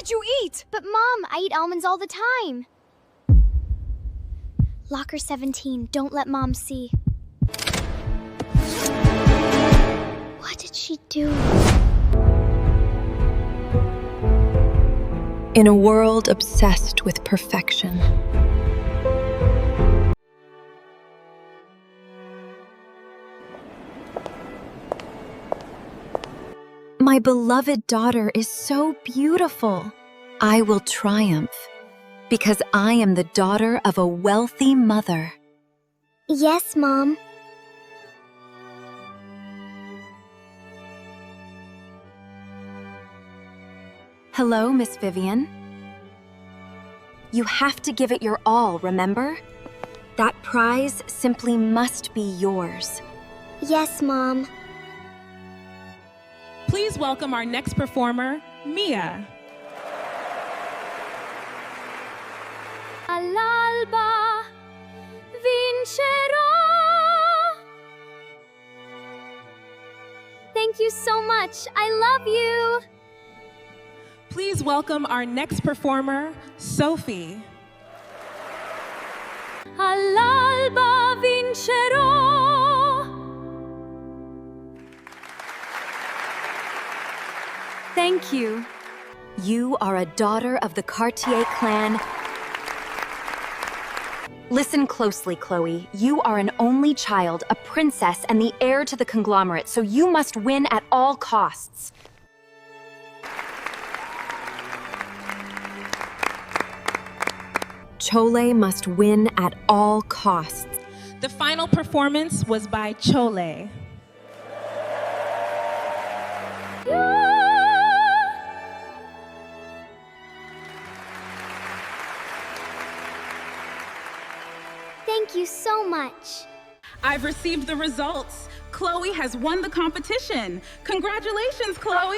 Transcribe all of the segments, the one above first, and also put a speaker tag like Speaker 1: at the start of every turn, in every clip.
Speaker 1: did you eat?
Speaker 2: But Mom, I eat almonds all the time. Locker 17, don't let Mom see. What did she do?
Speaker 3: In a world obsessed with perfection, my beloved daughter is so beautiful. I will triumph because I am the daughter of a wealthy mother.
Speaker 2: Yes, Mom.
Speaker 3: Hello, Miss Vivian. You have to give it your all, remember? That prize simply must be yours.
Speaker 2: Yes, Mom.
Speaker 4: Please welcome our next performer, Mia.
Speaker 2: All'alba vincerò. Thank you so much. I love you.
Speaker 4: Please welcome our next performer, Sophie.
Speaker 2: All'alba vincerò.
Speaker 3: Thank you. You are a daughter of the Cartier clan. Listen closely, Chloe. You are an only child, a princess, and the heir to the conglomerate, so you must win at all costs. Chole must win at all costs.
Speaker 4: The final performance was by Chole.
Speaker 2: Thank you so much.
Speaker 4: I've received the results. Chloe has won the competition. Congratulations, Chloe.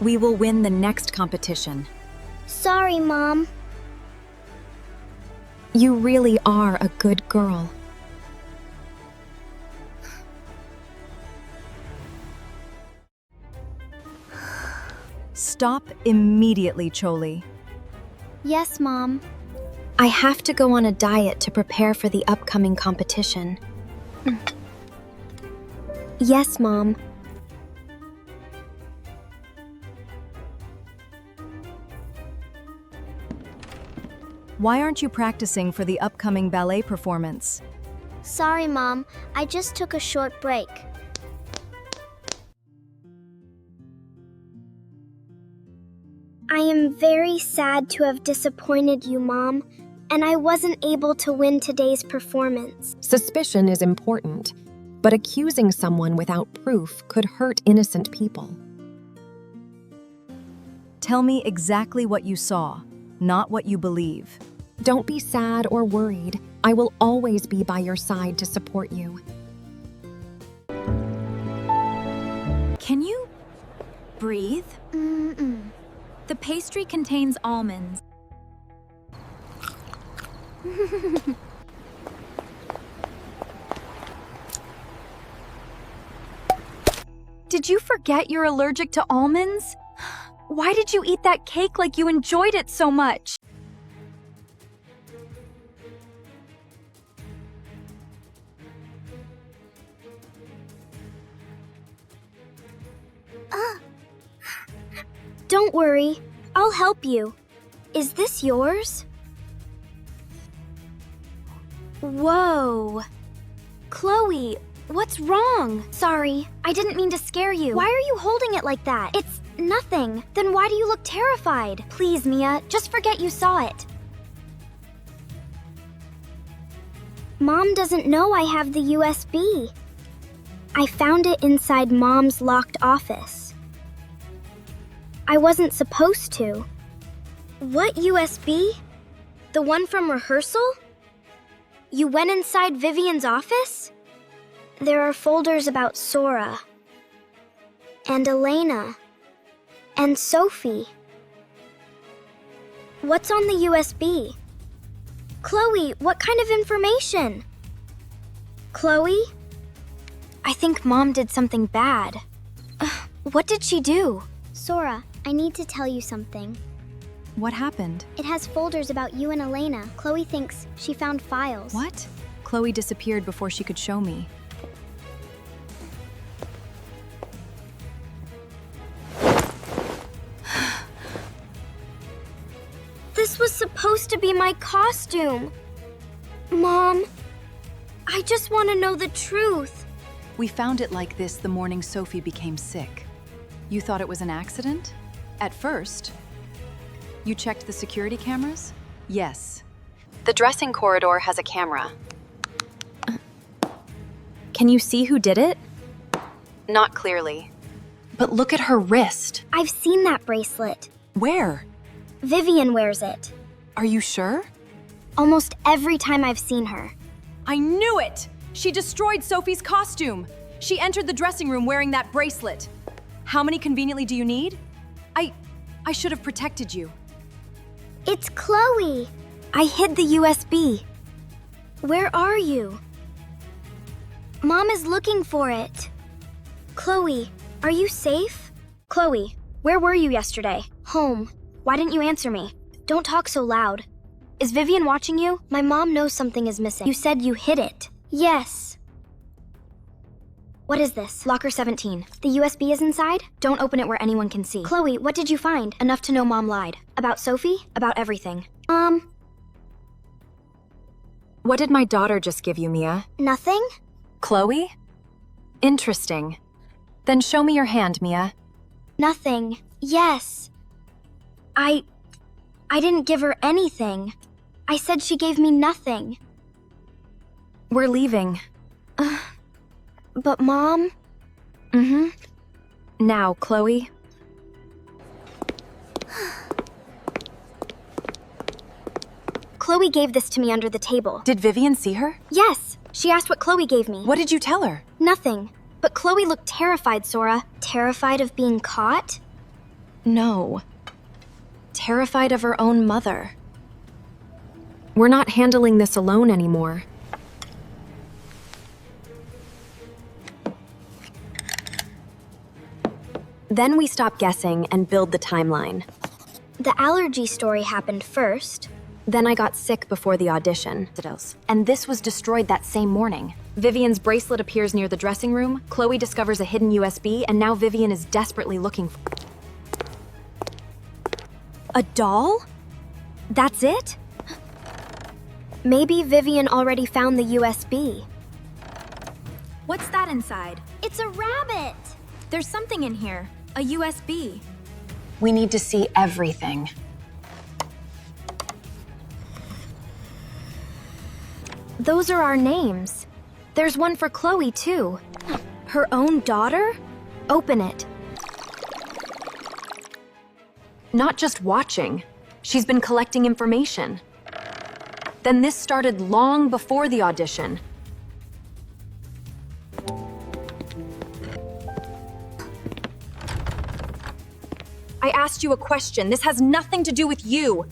Speaker 3: We will win the next competition.
Speaker 2: Sorry, Mom.
Speaker 3: You really are a good girl. Stop immediately, Chole.
Speaker 2: Yes, Mom.
Speaker 3: I have to go on a diet to prepare for the upcoming competition. Yes, Mom. Why aren't you practicing for the upcoming ballet performance?
Speaker 2: Sorry, Mom. I just took a short break. I am very sad to have disappointed you, Mom, and I wasn't able to win today's performance.
Speaker 3: Suspicion is important, but accusing someone without proof could hurt innocent people. Tell me exactly what you saw, not what you believe. Don't be sad or worried. I will always be by your side to support you.
Speaker 5: Can you breathe?
Speaker 2: Mm-mm.
Speaker 5: The pastry contains almonds.
Speaker 3: Did you forget you're allergic to almonds? Why did you eat that cake like you enjoyed it so much?
Speaker 2: Don't worry. I'll help you. Is this yours? Whoa. Chloe, what's wrong? Sorry, I didn't mean to scare you. Why are you holding it like that? It's nothing. Then why do you look terrified? Please, Mia, just forget you saw it. Mom doesn't know I have the USB. I found it inside Mom's locked office. I wasn't supposed to. What USB? The one from rehearsal? You went inside Vivian's office? There are folders about Sora, and Elena, and Sophie. What's on the USB? Chloe, what kind of information? Chloe? I think Mom did something bad. What did she do?
Speaker 1: Sora, I need to tell you something.
Speaker 5: What happened?
Speaker 1: It has folders about you and Elena. Chloe thinks she found files.
Speaker 5: What? Chloe disappeared before she could show me.
Speaker 2: This was supposed to be my costume. Mom, I just want to know the truth.
Speaker 5: We found it like this the morning Sophie became sick. You thought it was an accident? At first. You checked the security cameras? Yes.
Speaker 3: The dressing corridor has a camera.
Speaker 5: Can you see who did it?
Speaker 3: Not clearly. But look at her wrist.
Speaker 2: I've seen that bracelet.
Speaker 5: Where?
Speaker 2: Vivian wears it.
Speaker 5: Are you sure?
Speaker 2: Almost every time I've seen her.
Speaker 6: I knew it! She destroyed Sophie's costume. She entered the dressing room wearing that bracelet. How many conveniently do you need? I should have protected you.
Speaker 2: It's Chloe. I hid the USB. Where are you? Mom is looking for it. Chloe, are you safe? Chloe, where were you yesterday? Home. Why didn't you answer me? Don't talk so loud. Is Vivian watching you? My mom knows something is missing. You said you hid it. Yes. What is this? Locker 17. The USB is inside? Don't open it where anyone can see. Chloe, what did you find? Enough to know Mom lied. About Sophie? About everything.
Speaker 3: What did my daughter just give you, Mia?
Speaker 2: Nothing?
Speaker 3: Chloe? Interesting. Then show me your hand, Mia.
Speaker 2: Nothing. Yes. I didn't give her anything. I said she gave me nothing.
Speaker 3: We're leaving.
Speaker 2: But Mom?
Speaker 3: Now, Chloe.
Speaker 2: Chloe gave this to me under the table.
Speaker 3: Did Vivian see her?
Speaker 2: Yes, she asked what Chloe gave me.
Speaker 3: What did you tell her?
Speaker 2: Nothing. But Chloe looked terrified, Sora. Terrified of being caught?
Speaker 3: No. Terrified of her own mother. We're not handling this alone anymore. Then we stop guessing and build the timeline.
Speaker 2: The allergy story happened first.
Speaker 3: Then I got sick before the audition. And this was destroyed that same morning. Vivian's bracelet appears near the dressing room, Chloe discovers a hidden USB, and now Vivian is desperately looking for...
Speaker 2: A doll? That's it? Maybe Vivian already found the USB.
Speaker 5: What's that inside?
Speaker 2: It's a rabbit!
Speaker 5: There's something in here. A USB.
Speaker 3: We need to see everything.
Speaker 2: Those are our names. There's one for Chloe, too. Her own daughter? Open it.
Speaker 3: Not just watching. She's been collecting information. Then this started long before the audition. I asked you a question. This has nothing to do with you.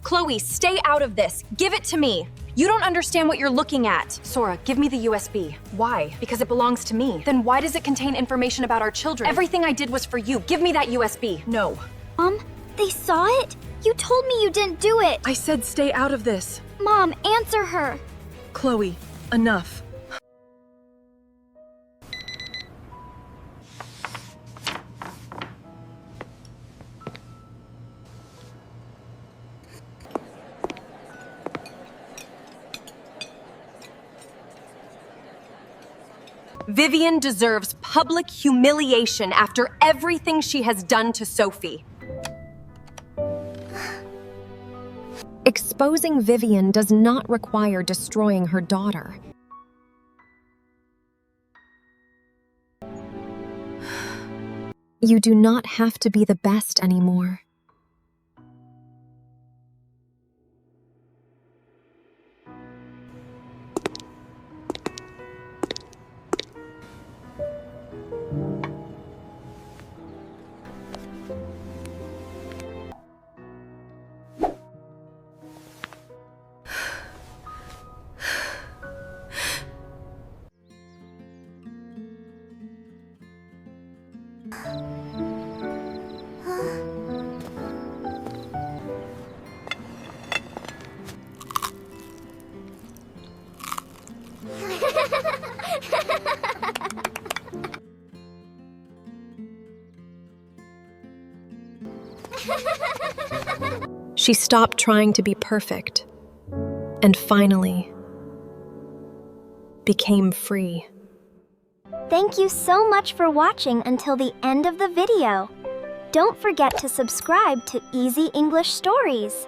Speaker 3: Chloe, stay out of this. Give it to me. You don't understand what you're looking at. Sora, give me the USB. Why? Because it belongs to me. Then why does it contain information about our children? Everything I did was for you. Give me that USB.
Speaker 6: No.
Speaker 2: Mom, they saw it? You told me you didn't do it.
Speaker 6: I said stay out of this.
Speaker 2: Mom, answer her.
Speaker 6: Chloe, enough.
Speaker 3: Vivian deserves public humiliation after everything she has done to Sophie. Exposing Vivian does not require destroying her daughter. You do not have to be the best anymore.
Speaker 6: She stopped trying to be perfect and finally became free.
Speaker 2: Thank you so much for watching until the end of the video. Don't forget to subscribe to Easy English Stories.